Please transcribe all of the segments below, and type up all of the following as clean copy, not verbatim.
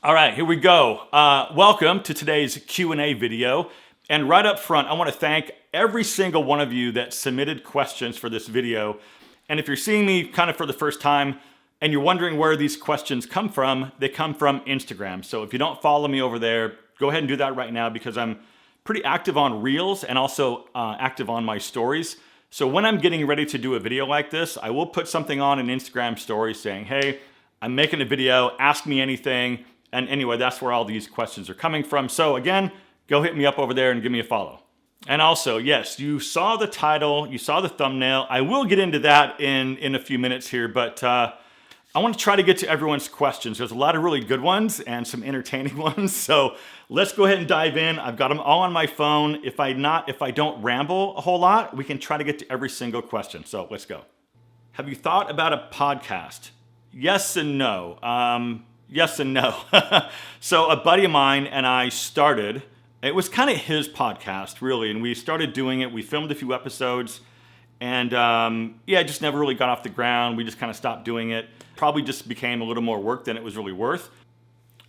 All right, here we go. Welcome to today's Q&A video. And right up front, I want to thank every single one of you that submitted questions for this video. And if you're seeing me kind of for the first time and you're wondering where these questions come from, they come from Instagram. So if you don't follow me over there, go ahead and do that right now because I'm pretty active on Reels and also active on my stories. So when I'm getting ready to do a video like this, I will put something on an Instagram story saying, hey, I'm making a video, ask me anything. And anyway, that's where all these questions are coming from. So again, go hit me up over there and give me a follow. And also, yes, you saw the title, you saw the thumbnail. I will get into that in a few minutes here, but I want to try to get to everyone's questions. There's a lot of really good ones and some entertaining ones. So let's go ahead and dive in. I've got them all on my phone. If I don't ramble a whole lot, we can try to get to every single question. So let's go. Have you thought about a podcast? Yes and no. Yes and no. So a buddy of mine and I started, it was kind of his podcast really, and we started doing it. We filmed a few episodes and it just never really got off the ground. We just kind of stopped doing it. Probably just became a little more work than it was really worth.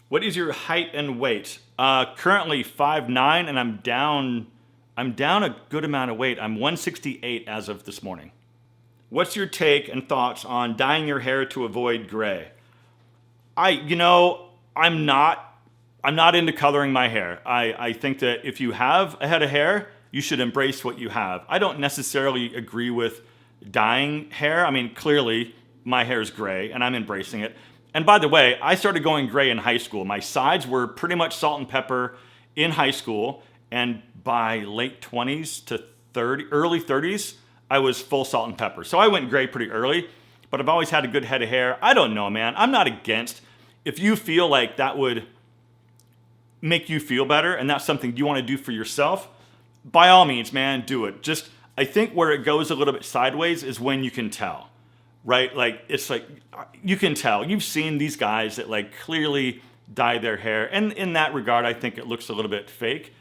What is your height and weight? Currently 5'9", and I'm down a good amount of weight. I'm 168 as of this morning. What's your take and thoughts on dyeing your hair to avoid gray? I'm not into coloring my hair. I think that if you have a head of hair, you should embrace what you have. I don't necessarily agree with dyeing hair. I mean, clearly my hair is gray and I'm embracing it. And by the way, I started going gray in high school. My sides were pretty much salt and pepper in high school. And by late 20s to early 30s, I was full salt and pepper. So I went gray pretty early. But I've always had a good head of hair. I don't know, man. I'm not against. If you feel like that would make you feel better and that's something you want to do for yourself, by all means, man, do it. Just, I think where it goes a little bit sideways is when you can tell, right? Like, it's like, you can tell. You've seen these guys that like clearly dye their hair. And in that regard, I think it looks a little bit fake.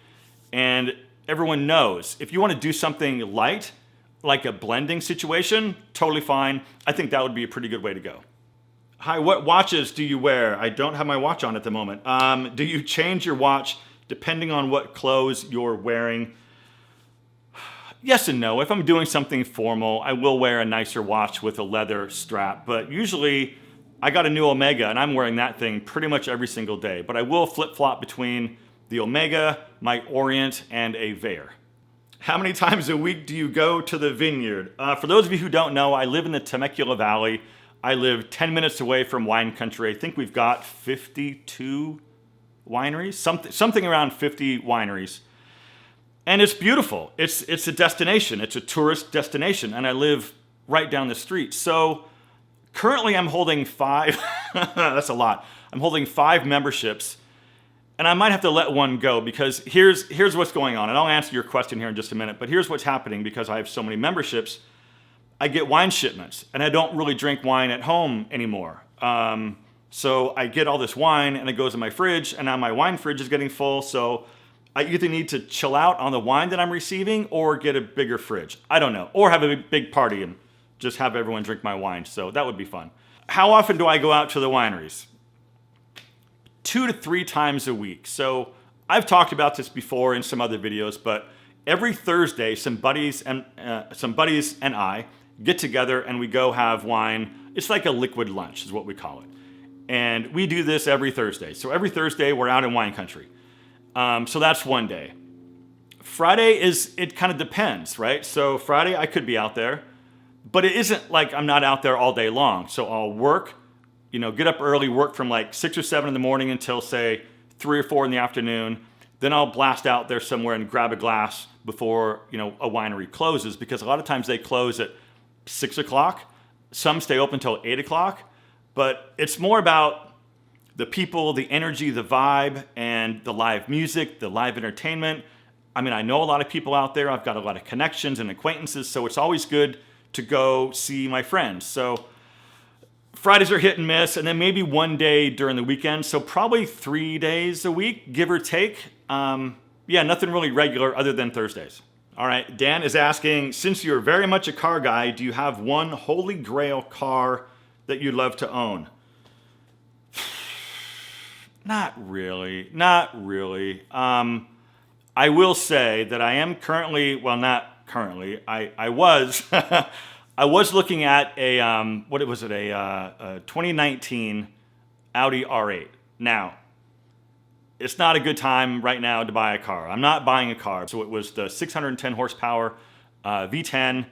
And everyone knows if you want to do something light, like a blending situation, totally fine. I think that would be a pretty good way to go. Hi, what watches do you wear? I don't have my watch on at the moment. Do you change your watch depending on what clothes you're wearing? Yes and no. If I'm doing something formal, I will wear a nicer watch with a leather strap. But usually, I got a new Omega, and I'm wearing that thing pretty much every single day. But I will flip-flop between the Omega, my Orient, and a Veyer. How many times a week do you go to the vineyard? For those of you who don't know, I live in the Temecula Valley. I live 10 minutes away from wine country. I think we've got 52 wineries, something around 50 wineries. And it's beautiful. It's a destination. It's a tourist destination. And I live right down the street. So currently I'm holding 5, that's a lot. I'm holding 5 memberships. And I might have to let one go because here's what's going on. And I'll answer your question here in just a minute. But here's what's happening because I have so many memberships. I get wine shipments. And I don't really drink wine at home anymore. So I get all this wine and it goes in my fridge. And now my wine fridge is getting full. So I either need to chill out on the wine that I'm receiving or get a bigger fridge. I don't know. Or have a big party and just have everyone drink my wine. So that would be fun. How often do I go out to the wineries? 2 to 3 times a week. So I've talked about this before in some other videos, but every Thursday, some buddies and I get together and we go have wine. It's like a liquid lunch is what we call it. And we do this every Thursday. So every Thursday we're out in wine country. So that's one day. Friday it kind of depends, right? So Friday I could be out there, but it isn't like I'm not out there all day long. So I'll work, get up early, work from like 6 or 7 in the morning until say 3 or 4 in the afternoon. Then I'll blast out there somewhere and grab a glass before, a winery closes because a lot of times they close at 6 o'clock. Some stay open until 8 o'clock, but it's more about the people, the energy, the vibe, and the live music, the live entertainment. I mean, I know a lot of people out there. I've got a lot of connections and acquaintances, so it's always good to go see my friends. So Fridays are hit and miss, and then maybe one day during the weekend. So probably 3 days a week, give or take. Nothing really regular other than Thursdays. All right, Dan is asking, since you're very much a car guy, do you have one holy grail car that you'd love to own? Not really. Not really. I will say that I am currently, well, not currently. I was, I was looking at a what was it? A 2019 Audi R8. Now, it's not a good time right now to buy a car. I'm not buying a car. So it was the 610 horsepower V10.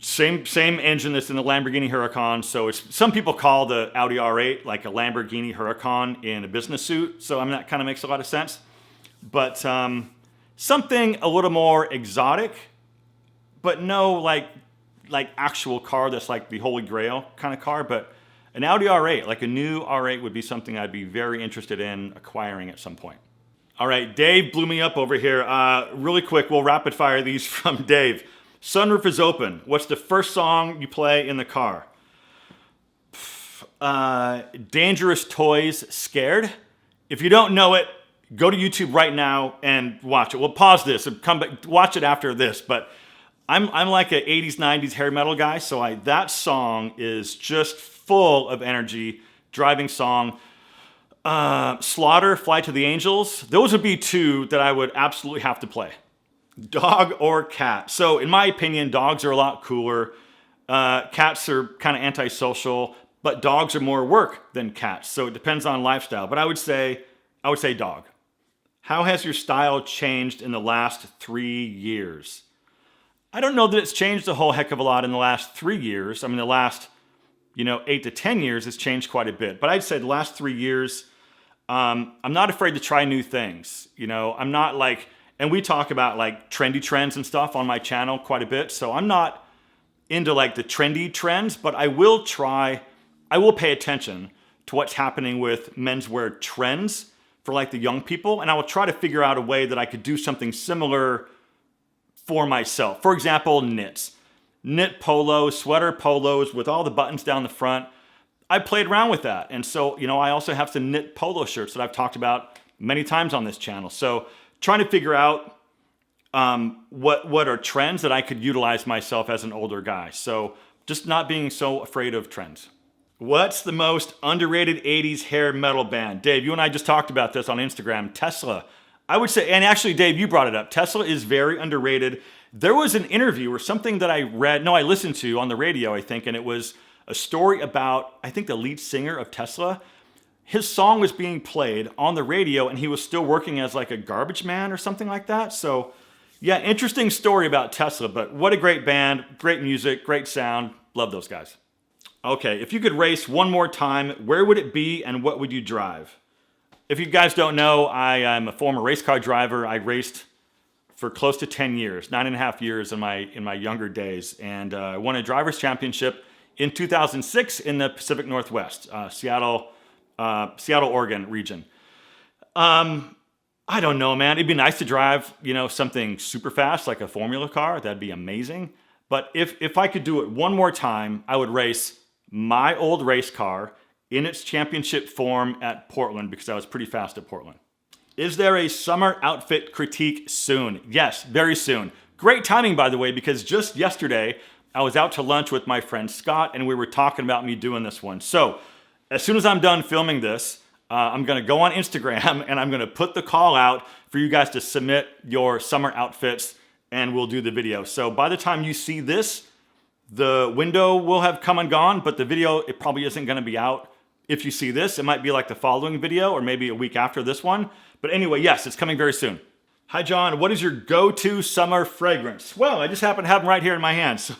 Same engine that's in the Lamborghini Huracan. So it's, some people call the Audi R8 like a Lamborghini Huracan in a business suit. So I mean, that kind of makes a lot of sense. But something a little more exotic, but no like actual car that's like the Holy Grail kind of car. But an Audi R8, like a new R8, would be something I'd be very interested in acquiring at some point. All right, Dave blew me up over here. Really quick, we'll rapid fire these from Dave. Sunroof is open. What's the first song you play in the car? Dangerous Toys, Scared. If you don't know it, go to YouTube right now and watch it. We'll pause this and come back, watch it after this. But I'm like an 80s, 90s hair metal guy, so that song is just full of energy, driving song. Slaughter, Fly to the Angels. Those would be two that I would absolutely have to play. Dog or cat. So in my opinion, dogs are a lot cooler. Cats are kind of antisocial, but dogs are more work than cats. So it depends on lifestyle. But I would say dog. How has your style changed in the last 3 years? I don't know that it's changed a whole heck of a lot in the last 3 years. I mean, the last, 8 to 10 years has changed quite a bit. But I'd say the last 3 years, I'm not afraid to try new things. I'm not like, and we talk about like trendy trends and stuff on my channel quite a bit. So I'm not into like the trendy trends, but I will pay attention to what's happening with menswear trends for like the young people. And I will try to figure out a way that I could do something similar for myself. For example, knits. Knit polos, sweater polos with all the buttons down the front. I played around with that. And so, I also have some knit polo shirts that I've talked about many times on this channel. So trying to figure out what are trends that I could utilize myself as an older guy. So just not being so afraid of trends. What's the most underrated 80s hair metal band? Dave, you and I just talked about this on Instagram. Tesla. I would say, and actually, Dave, you brought it up. Tesla is very underrated. There was an interview or something that I listened to on the radio, I think, and it was a story about, I think, the lead singer of Tesla. His song was being played on the radio, and he was still working as like a garbage man or something like that. So, yeah, interesting story about Tesla, but what a great band, great music, great sound. Love those guys. Okay, if you could race one more time, where would it be and what would you drive? If you guys don't know, I am a former race car driver. I raced for close to 10 years, 9.5 years in my younger days, and I won a driver's championship in 2006 in the Pacific Northwest, Seattle, Oregon region. I don't know, man. It'd be nice to drive, something super fast like a Formula car. That'd be amazing. But if I could do it one more time, I would race my old race car in its championship form at Portland because I was pretty fast at Portland. Is there a summer outfit critique soon? Yes, very soon. Great timing, by the way, because just yesterday I was out to lunch with my friend Scott and we were talking about me doing this one. So as soon as I'm done filming this, I'm going to go on Instagram and I'm going to put the call out for you guys to submit your summer outfits and we'll do the video. So by the time you see this, the window will have come and gone, but the video, it probably isn't going to be out. If you see this, it might be like the following video or maybe a week after this one. But anyway, yes, it's coming very soon. Hi, John. What is your go-to summer fragrance? Well, I just happen to have them right here in my hand. So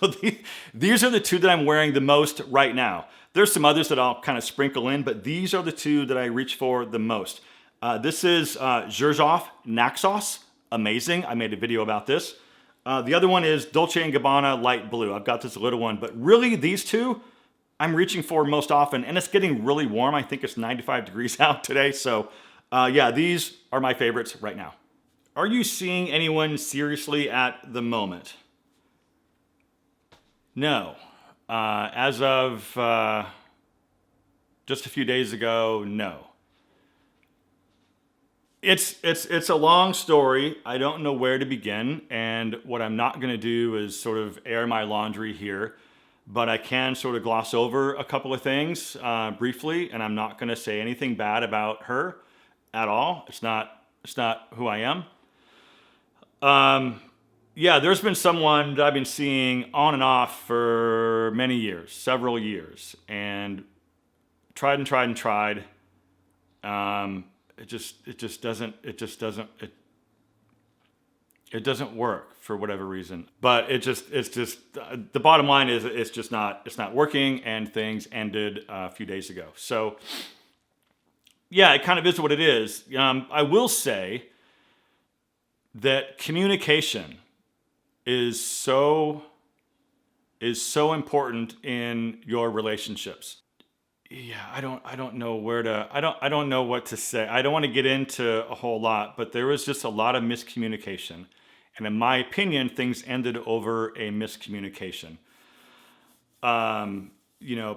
these are the two that I'm wearing the most right now. There's some others that I'll kind of sprinkle in, but these are the two that I reach for the most. This is Xerjoff Naxos. Amazing. I made a video about this. The other one is Dolce & Gabbana Light Blue. I've got this little one, but really these two I'm reaching for most often, and it's getting really warm. I think it's 95 degrees out today. So yeah, these are my favorites right now. Are you seeing anyone seriously at the moment? No. As of just a few days ago, no. It's a long story. I don't know where to begin, and what I'm not going to do is sort of air my laundry here. but I can sort of gloss over a couple of things briefly, and I'm not going to say anything bad about her at all. It's not who I am. Yeah, there's been someone that I've been seeing on and off for many years, several years, and tried and tried and tried. It doesn't work for whatever reason. But it's just the bottom line is it's not working, and things ended a few days ago. So yeah, it kind of is what it is. I will say that communication is so important in your relationships. Yeah, I don't know I don't know what to say. I don't want to get into a whole lot, but there was just a lot of miscommunication. And in my opinion, things ended over a miscommunication.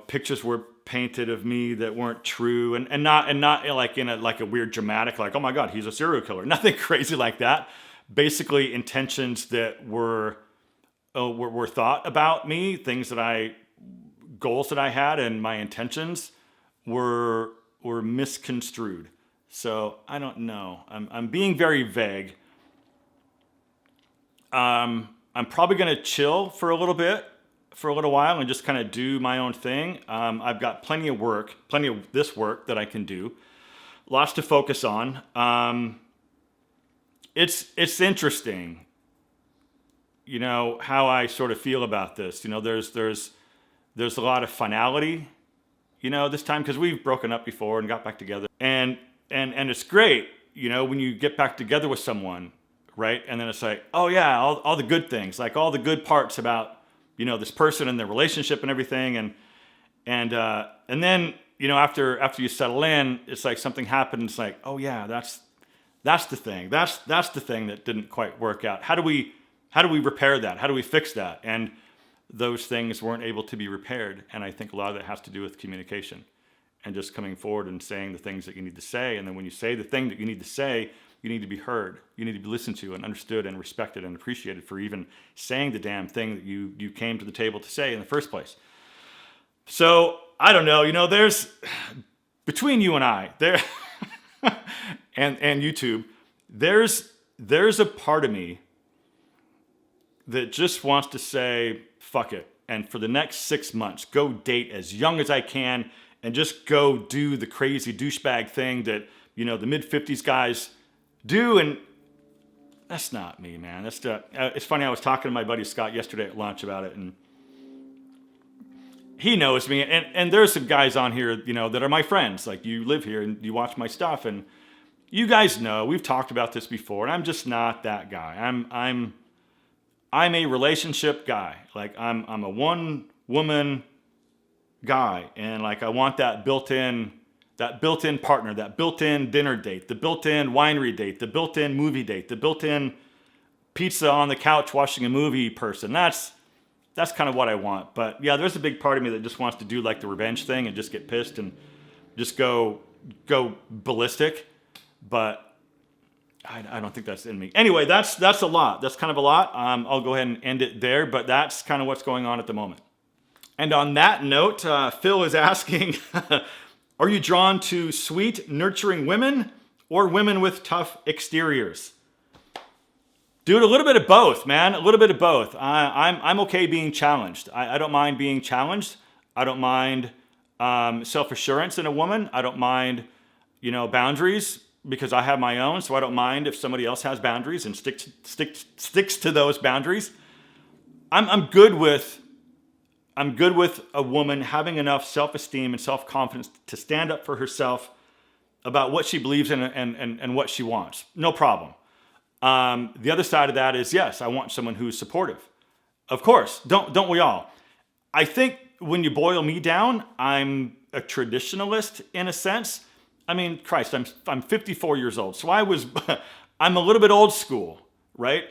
Pictures were painted of me that weren't true, and not like in a weird dramatic, like, oh my God, he's a serial killer. Nothing crazy like that. Basically intentions that were thought about me, goals that I had, and my intentions were misconstrued. So I don't know. I'm being very vague. I'm probably going to chill for a little while, and just kind of do my own thing. I've got plenty of this work that I can do. Lots to focus on. It's interesting, how I sort of feel about this. There's a lot of finality, this time, because we've broken up before and got back together. And it's great, when you get back together with someone, right? And then it's like, oh yeah, all the good things, like all the good parts about, this person and their relationship and everything. And then, after you settle in, it's like something happened. It's like, oh yeah, that's the thing. That's the thing that didn't quite work out. How do we repair that? How do we fix that? And those things weren't able to be repaired. And I think a lot of that has to do with communication and just coming forward and saying the things that you need to say. And then when you say the thing that you need to say, you need to be heard. You need to be listened to and understood and respected and appreciated for even saying the damn thing that you came to the table to say in the first place. So I don't know, there's, between you and I, there and YouTube, there's a part of me that just wants to say, fuck it. And for the next 6 months, go date as young as I can and just go do the crazy douchebag thing that, the mid-50s guys do. And that's not me, man. It's funny. I was talking to my buddy Scott yesterday at lunch about it, and he knows me. And there's some guys on here, that are my friends. Like, you live here and you watch my stuff, and you guys know we've talked about this before, and I'm just not that guy. I'm a relationship guy. Like, I'm a one woman guy, and like I want that built-in partner, that built-in dinner date, the built-in winery date, the built-in movie date, the built-in pizza on the couch watching a movie person. That's kind of what I want. But yeah, there's a big part of me that just wants to do like the revenge thing and just get pissed and just go ballistic. But I don't think that's in me. Anyway, that's a lot. That's kind of a lot. I'll go ahead and end it there, but that's kind of what's going on at the moment. And on that note, Phil is asking, are you drawn to sweet, nurturing women or women with tough exteriors? Dude, a little bit of both, man. A little bit of both. I'm okay being challenged. I don't mind being challenged. I don't mind self-assurance in a woman. I don't mind, boundaries, because I have my own. So I don't mind if somebody else has boundaries and sticks to those boundaries. I'm good with a woman having enough self-esteem and self-confidence to stand up for herself about what she believes in and what she wants. No problem. The other side of that is, yes, I want someone who's supportive. Of course, don't we all? I think when you boil me down, I'm a traditionalist in a sense. I mean, Christ, I'm 54 years old, so I'm a little bit old school, right?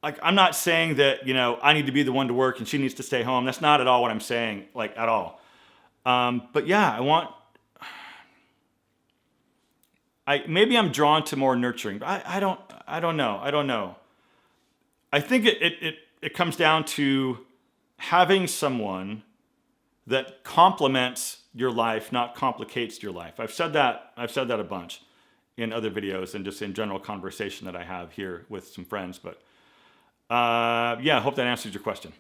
Like, I'm not saying that, I need to be the one to work and she needs to stay home. That's not at all what I'm saying, like, at all. But yeah, maybe I'm drawn to more nurturing, but I don't know. I think it comes down to having someone that complements your life, not complicates your life. I've said that a bunch in other videos and just in general conversation that I have here with some friends. But yeah, I hope that answers your question.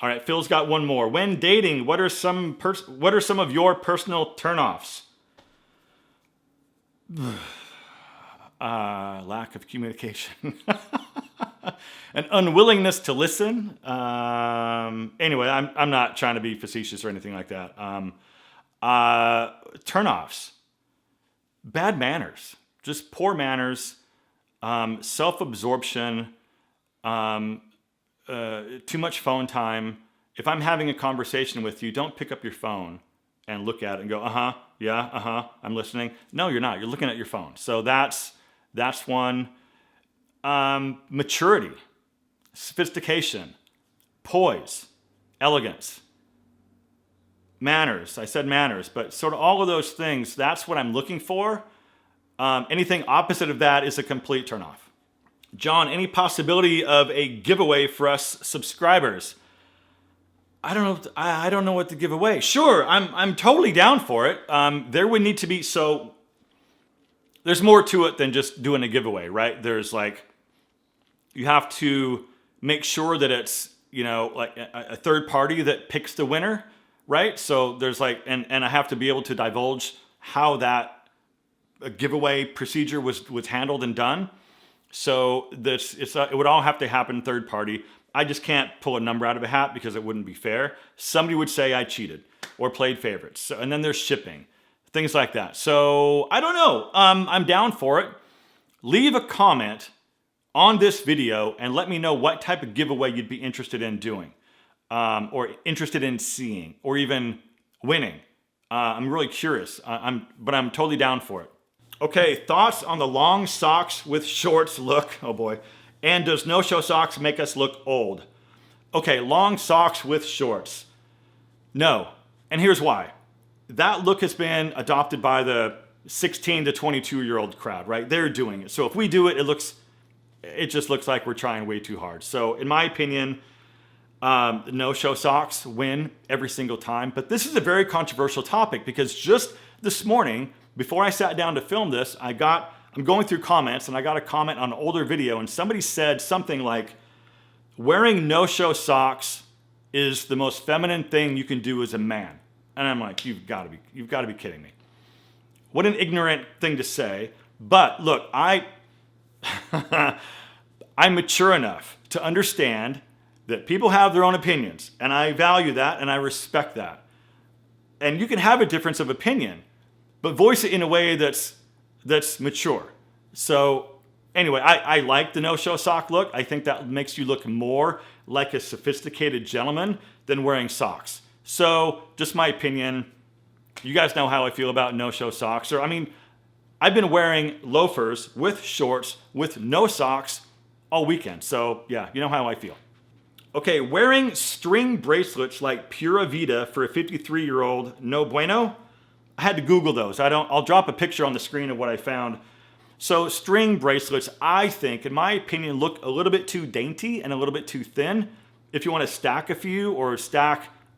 All right, Phil's got one more. When dating, what are some of your personal turnoffs? Lack of communication. An unwillingness to listen. Anyway, I'm not trying to be facetious or anything like that. Turnoffs. Bad manners. Just poor manners. Self-absorption. Too much phone time. If I'm having a conversation with you, don't pick up your phone and look at it and go, yeah, I'm listening. No, you're not. You're looking at your phone. So that's one. Maturity, sophistication, poise, elegance, manners. I said manners, but sort of all of those things, that's what I'm looking for. Anything opposite of that is a complete turnoff. John, any possibility of a giveaway for us subscribers? I don't know what to give away. Sure, I'm totally down for it. There would need to be, so there's more to it than just doing a giveaway, right? There's like, you have to make sure that it's, like a third party that picks the winner, right? So there's like, and I have to be able to divulge how that giveaway procedure was handled and done. So it would all have to happen third party. I just can't pull a number out of a hat because it wouldn't be fair. Somebody would say I cheated or played favorites. So, and then there's shipping, things like that. So I don't know. I'm down for it. Leave a comment on this video and let me know what type of giveaway you'd be interested in doing, or interested in seeing, or even winning. I'm really curious, but I'm totally down for it. Okay, thoughts on the long socks with shorts look? Oh boy. And does no-show socks make us look old? Okay, long socks with shorts. No, and here's why. That look has been adopted by the 16 to 22-year-old crowd, right? They're doing it. So if we do it, it just looks like we're trying way too hard. So in my opinion, no-show socks win every single time. But this is a very controversial topic because just this morning, before I sat down to film this, I'm going through comments and I got a comment on an older video and somebody said something like, wearing no-show socks is the most feminine thing you can do as a man. And I'm like, you've got to be kidding me. What an ignorant thing to say. But look, I'm mature enough to understand that people have their own opinions, and I value that and I respect that. And you can have a difference of opinion, but voice it in a way that's mature. So anyway, I like the no-show sock look. I think that makes you look more like a sophisticated gentleman than wearing socks. So just my opinion. You guys know how I feel about no-show socks. I've been wearing loafers with shorts with no socks all weekend. So yeah, you know how I feel. Okay, wearing string bracelets like Pura Vida for a 53-year-old, no bueno? I had to Google those. I'll drop a picture on the screen of what I found. So string bracelets, I think, in my opinion, look a little bit too dainty and a little bit too thin. If you want to stack a few or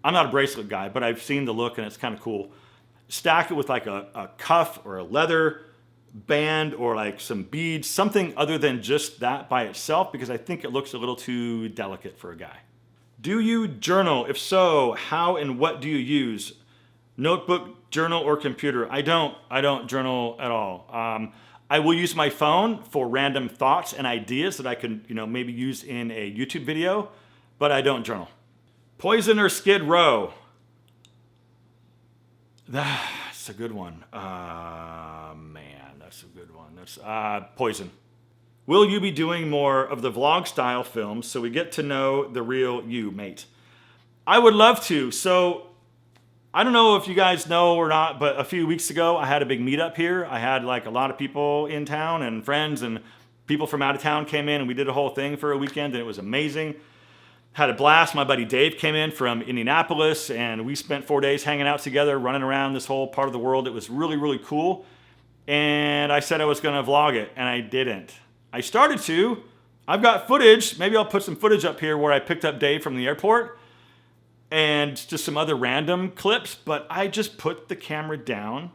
I'm not a bracelet guy, but I've seen the look and it's kind of cool. Stack it with like a cuff or a leather band or like some beads, something other than just that by itself, because I think it looks a little too delicate for a guy. Do you journal? If so, how and what do you use? Notebook, journal, or computer? I don't journal at all. I will use my phone for random thoughts and ideas that I can, maybe use in a YouTube video, but I don't journal. Poison or Skid Row? That's a good one. Man, that's a good one. That's Poison. Will you be doing more of the vlog style films so we get to know the real you, mate? I would love to. So I don't know if you guys know or not, but a few weeks ago I had a big meetup here. I had like a lot of people in town and friends, and people from out of town came in and we did a whole thing for a weekend and it was amazing. Had a blast. My buddy Dave came in from Indianapolis and we spent 4 days hanging out together, running around this whole part of the world. It was really, really cool. And I said I was going to vlog it and I didn't. I started to. I've got footage. Maybe I'll put some footage up here where I picked up Dave from the airport. and just some other random clips, but I just put the camera down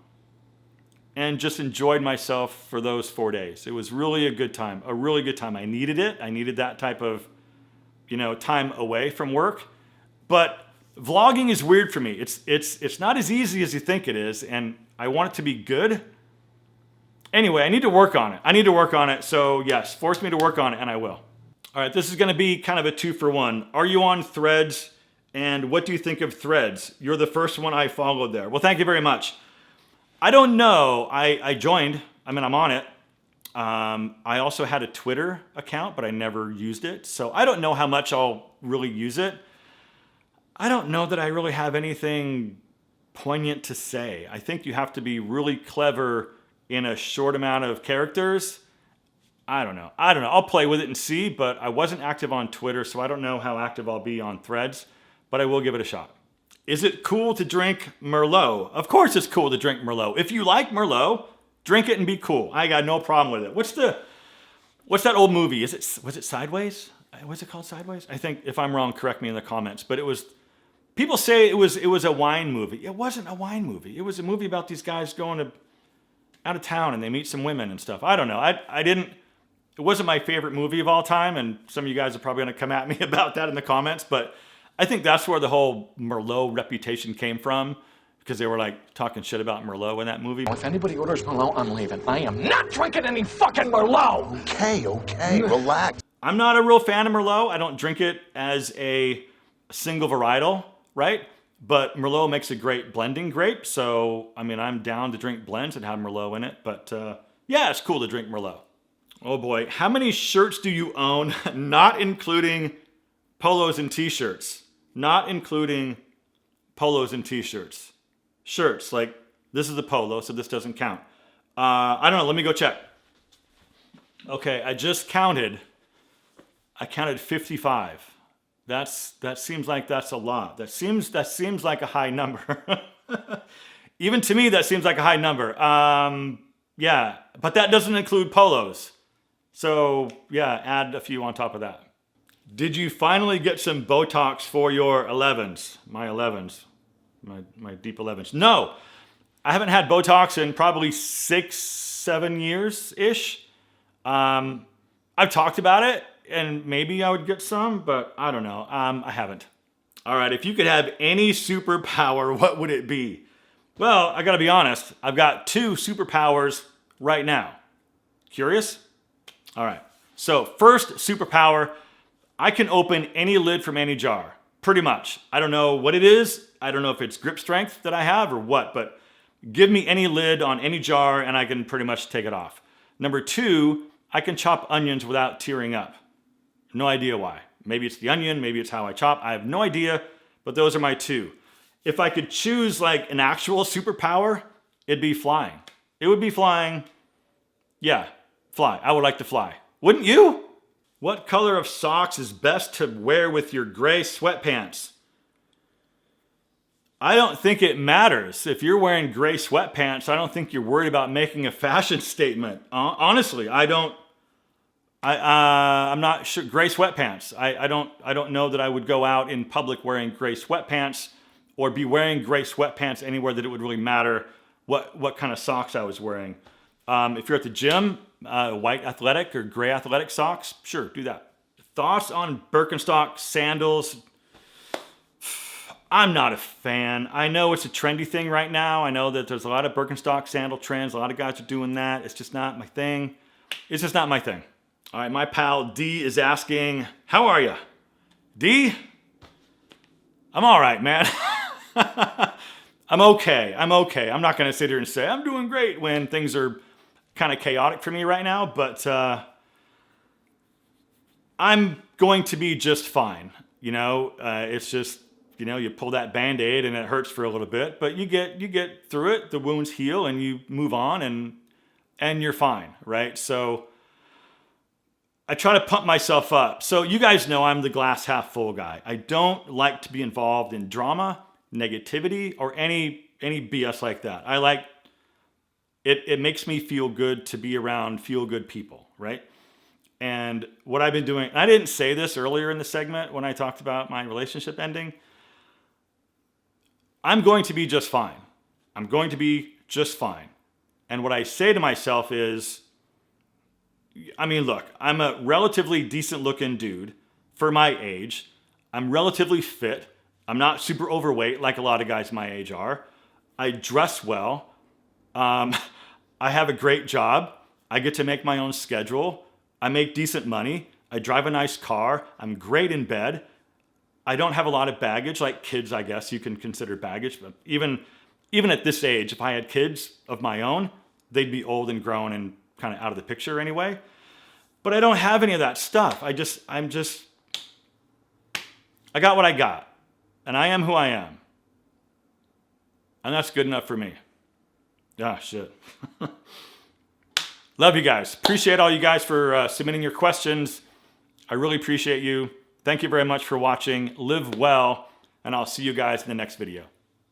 and just enjoyed myself for those 4 days. It was really a good time, a really good time. I needed it. I needed that type of, time away from work. But vlogging is weird for me. It's not as easy as you think it is, and I want it to be good. Anyway, I need to work on it. So yes, force me to work on it, and I will. All right, this is gonna be kind of a 2-for-1. Are you on Threads? And what do you think of Threads? You're the first one I followed there. Well, thank you very much. I don't know. I joined. I'm on it. I also had a Twitter account, but I never used it. So I don't know how much I'll really use it. I don't know that I really have anything poignant to say. I think you have to be really clever in a short amount of characters. I don't know. I'll play with it and see, but I wasn't active on Twitter, so I don't know how active I'll be on Threads, but I will give it a shot. Is it cool to drink Merlot? Of course it's cool to drink Merlot. If you like Merlot, drink it and be cool. I got no problem with it. What's that old movie? Was it Sideways? Was it called Sideways? I think, if I'm wrong, correct me in the comments, but people say it was a wine movie. It wasn't a wine movie. It was a movie about these guys going out of town and they meet some women and stuff. I don't know. It wasn't my favorite movie of all time, and some of you guys are probably going to come at me about that in the comments, but I think that's where the whole Merlot reputation came from, because they were like talking shit about Merlot in that movie. If anybody orders Merlot, I'm leaving. I am not drinking any fucking Merlot! Okay, relax. I'm not a real fan of Merlot. I don't drink it as a single varietal, right? But Merlot makes a great blending grape, so I'm down to drink blends that have Merlot in it, but yeah, it's cool to drink Merlot. Oh boy, how many shirts do you own, not including polos and t-shirts? Not including polos and t-shirts. Shirts, like this is a polo, so this doesn't count. I don't know, let me go check. Okay, I just counted. I counted 55. That seems like that's a lot. That seems like a high number. Even to me, that seems like a high number. Yeah, but that doesn't include polos. So yeah, add a few on top of that. Did you finally get some Botox for your 11s? My 11s, my deep 11s. No, I haven't had Botox in probably 6-7 years-ish. I've talked about it, and maybe I would get some, but I don't know. I haven't. All right, if you could have any superpower, what would it be? Well, I gotta be honest. I've got 2 superpowers right now. Curious? All right, so first superpower, I can open any lid from any jar, pretty much. I don't know what it is. I don't know if it's grip strength that I have or what, but give me any lid on any jar and I can pretty much take it off. Number 2, I can chop onions without tearing up. No idea why. Maybe it's the onion, maybe it's how I chop. I have no idea, but those are my 2. If I could choose like an actual superpower, it'd be flying. It would be flying. Yeah, fly. I would like to fly. Wouldn't you? What color of socks is best to wear with your gray sweatpants? I don't think it matters. If you're wearing gray sweatpants, I don't think you're worried about making a fashion statement. Honestly, I'm not sure. Gray sweatpants. I don't know that I would go out in public wearing gray sweatpants or be wearing gray sweatpants anywhere that it would really matter what kind of socks I was wearing. If you're at the gym, white athletic or gray athletic socks, sure, do that. Thoughts on Birkenstock sandals? I'm not a fan. I know it's a trendy thing right now. I know that there's a lot of Birkenstock sandal trends. A lot of guys are doing that. It's just not my thing. It's just not my thing. All right, my pal D is asking, how are you? D? I'm all right, man. I'm okay. I'm not going to sit here and say I'm doing great when things are kind of chaotic for me right now, but I'm going to be just fine. It's just, you pull that Band-Aid and it hurts for a little bit, but you get through it, the wounds heal and you move on and you're fine, right? So I try to pump myself up. So you guys know I'm the glass half full guy. I don't like to be involved in drama, negativity, or any BS like that. I like it makes me feel good to be around feel good people, right? And what I've been doing, I didn't say this earlier in the segment when I talked about my relationship ending, I'm going to be just fine. I'm going to be just fine. And what I say to myself is, I mean, look, I'm a relatively decent looking dude for my age. I'm relatively fit. I'm not super overweight like a lot of guys my age are. I dress well. I have a great job. I get to make my own schedule. I make decent money. I drive a nice car. I'm great in bed. I don't have a lot of baggage, like kids, I guess you can consider baggage. But even at this age, if I had kids of my own, they'd be old and grown and kind of out of the picture anyway. But I don't have any of that stuff. I got what I got. And I am who I am. And that's good enough for me. Ah, shit. Love you guys. Appreciate all you guys for submitting your questions. I really appreciate you. Thank you very much for watching. Live well, and I'll see you guys in the next video.